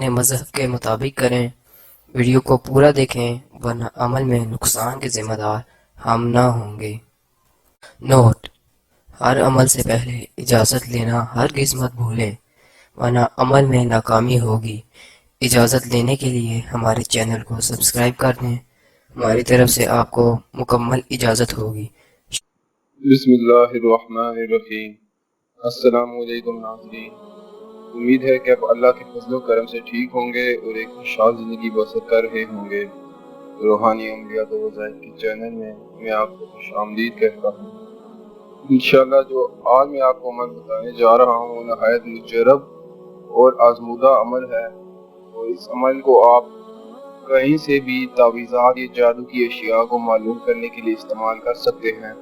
اپنے مذہب کے مطابق کریں، ویڈیو کو پورا دیکھیں ورنہ عمل میں نقصان کے ذمہ دار ہم نہ ہوں گے۔ نوٹ: ہر عمل سے پہلے اجازت لینا ہرگز مت بھولیں ورنہ عمل میں ناکامی ہوگی۔ اجازت لینے کے لیے ہمارے چینل کو سبسکرائب کر دیں، ہماری طرف سے آپ کو مکمل اجازت ہوگی۔ بسم اللہ الرحمن الرحیم۔ السلام علیکم ناظرین، امید ہے کہ آپ اللہ کے فضل و کرم سے ٹھیک ہوں گے اور ایک خوشحال زندگی بسر کر رہے ہوں گے۔ روحانی عملیات و وظائف کے چینل میں آپ کو خوش آمدید کہتا ہوں۔ انشاءاللہ جو آج میں آپ کو عمل بتانے جا رہا ہوں وہ نہایت مجرب اور آزمودہ عمل ہے، اور اس عمل کو آپ کہیں سے بھی تعویذات یا جادو کی اشیاء کو معلوم کرنے کے لیے استعمال کر سکتے ہیں۔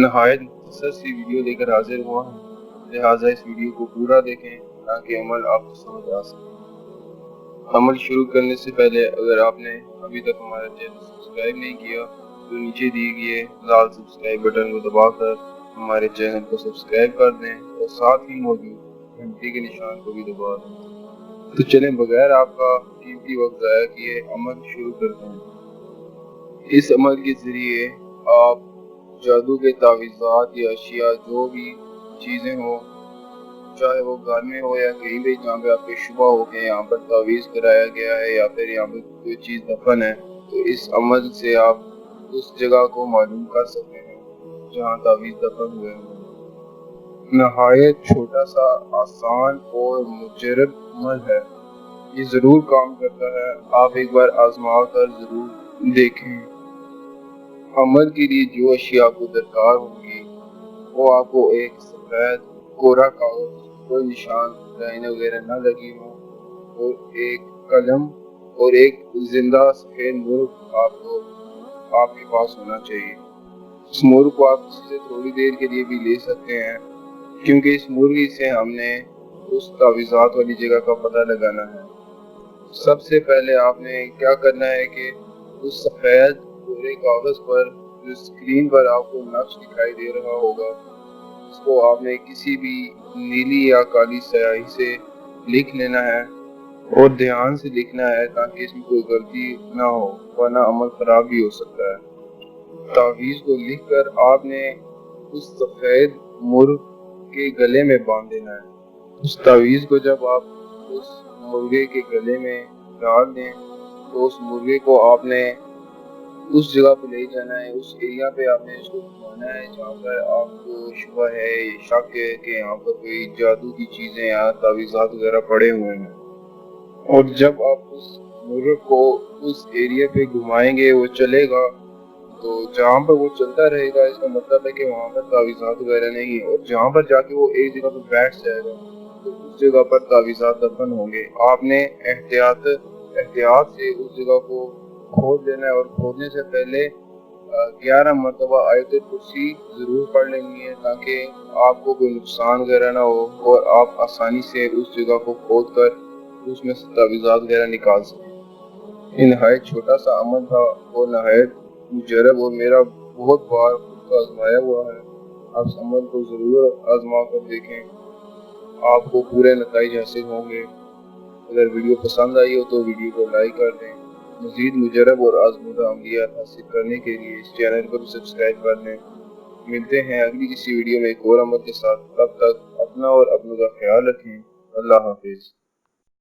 نہایت مختصر سی ویڈیو لے کر حاضر ہوا ہوں، لہٰذا اس ویڈیو کو پورا دیکھیں تاکہ عمل آپ کو سمجھ آ سکے۔ عمل شروع کرنے سے پہلے اگر آپ نے ابھی تک ہمارا چینل سبسکرائب نہیں کیا تو نیچے دیے گئے لال سبسکرائب بٹن کو دبا کر ہمارے چینل کو سبسکرائب کر دیں اور ساتھ ہی موجود گھنٹی کے نشان کو بھی دبا دیں۔ تو چلیں بغیر آپ کا قیمتی وقت ضائع کیے عمل شروع کرتے ہیں۔ اس عمل کے ذریعے آپ جادو کے تعویذات یا اشیاء جو بھی چیزیں ہوں، چاہے وہ گھر میں ہو یا کہیں بھی جہاں پہ آپ کو شبہ ہو کہ یہاں پر تعویذ کرایا گیا ہے یا پھر یہاں پہ کوئی چیز دفن ہے، تو اس عمل سے آپ اس جگہ کو معلوم کر سکتے ہیں جہاں تعویذ دفن ہوئے ہیں۔ نہایت چھوٹا سا آسان اور مجرب عمل ہے، یہ ضرور کام کرتا ہے، آپ ایک بار آزما کر ضرور دیکھیں۔ عمل کے لیے جو اشیاء آپ کو درکار ہوں گی وہ آپ کو ایک سفید کوڑا کاغذ، کوئی نشان لائنیں وغیرہ نہ لگی ہوں، اور ایک قلم اور ایک زندہ سفید مرغ آپ کے پاس ہونا چاہیے۔ اس مرغ کو آپ کسی سے تھوڑی دیر کے لیے بھی لے سکتے ہیں، کیونکہ اس مرغی سے ہم نے اس تعویذات والی جگہ کا پتہ لگانا ہے۔ سب سے پہلے آپ نے کیا کرنا ہے کہ اس سفید پورے کاغذ پر جو اسکرین پر آپ کو نقش دکھائی دے رہا ہوگا، اس کو آپ نے کسی بھی نیلی یا کالی سیاہی سے لکھ لینا ہے، اور دھیان سے لکھنا ہے تاکہ اس میں کوئی غلطی نہ ہو ورنہ عمل خراب بھی ہو سکتا ہے۔ تعویذ کو لکھ کر آپ نے اس سفید مرغ کے گلے میں باندھ دینا ہے۔ اس تعویذ کو جب آپ اس مرغے کے گلے میں ڈال دیں تو اس مرغے کو آپ نے اس جگہ پہ لے جانا ہے، اس ایریا پہ آپ نے اس کو گھمانا ہے جہاں پر آپ کو شبہ ہے، شک ہے کہ یہاں پر کوئی جادو کی چیزیں یا تعویذات وغیرہ پڑے ہوئے ہیں۔ اور جب آپ اس مرغ کو اس ایریا پہ گھمائیں گے وہ چلے گا، تو جہاں پر وہ چلتا رہے گا اس کا مطلب ہے کہ وہاں پر تعویذات وغیرہ نہیں ہے، اور جہاں پر جا کے وہ ایک جگہ پہ بیٹھ جائے گا تو اس جگہ پر تعویذات دفن ہوں گے۔ آپ نے احتیاط سے اس جگہ کو کھود لینا ہے، اور کھودنے سے پہلے 11 مرتبہ آیت کرسی ضرور پڑھ لینی ہے تاکہ آپ کو کوئی نقصان وغیرہ نہ ہو اور آپ آسانی سے اس جگہ کو کھود کر اس میں سے تعویذات وغیرہ نکال سکیں۔ یہ نہایت چھوٹا سا عمل تھا اور نہایت مجرب، اور میرا بہت بار خود کا آزمایا ہوا ہے۔ آپ اس عمل کو ضرور آزما کر دیکھیں، آپ کو پورے نتائج حاصل ہوں گے۔ اگر ویڈیو پسند آئی ہو تو ویڈیو کو لائک کر دیں۔ مزید مجرب اور آزمودہ عملیات حاصل کرنے کے لیے اس چینل کو بھی سبسکرائب کر دیں۔ ملتے ہیں اگلی کسی ویڈیو میں ایک اور عمل کے ساتھ، تب تک اپنا اور اپنوں کا خیال رکھیں۔ اللہ حافظ۔